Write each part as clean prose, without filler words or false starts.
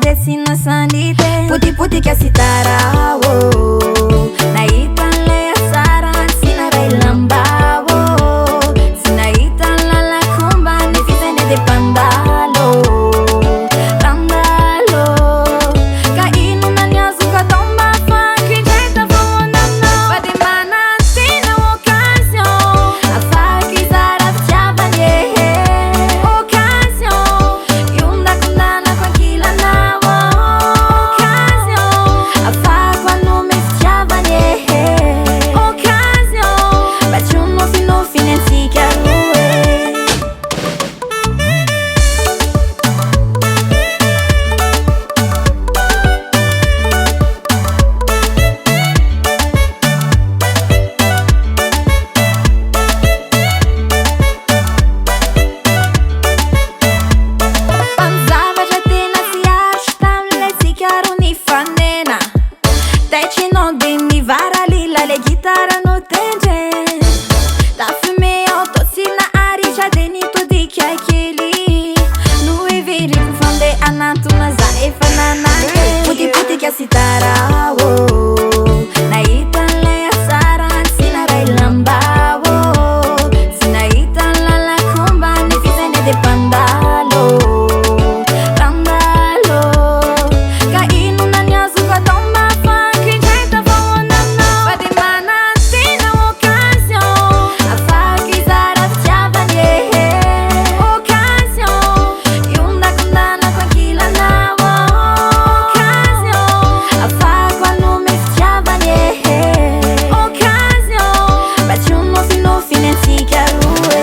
Desina sanite Puti che si tarao Na itan le asara Sina rai lambao Sina itan la la kumba Ne fitene de pandalo Pandalo Ka inu na nyazu ka tomba Funky jaita fonano Fatimana sina occasion A faki zara vchava nye Occasion Yunda kundana kwa kila na Le chitarra no tenge Da fumeo toți na aricia de nito di chiachili Nu e veri cu fande anantu na zae fanana Puti che si tarao Na itan le asara Sina rai lambao Sina itan la la kumba Ne fitene de pandalo Pandalo Ka inu na nyazu ka tomba Funky jaita fonano Fatimana sina occasion A faki zara vchava nye Occasion Yunda kundana kwa kila nawo Occasion A fakwa nume vchava nye Occasion But you no finanzi chiarue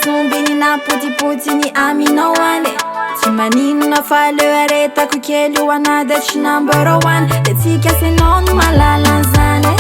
Zumbi na puti ni ami no one Ci manino na fale areta cu chelu anada ci number one De zi che se non malalanzane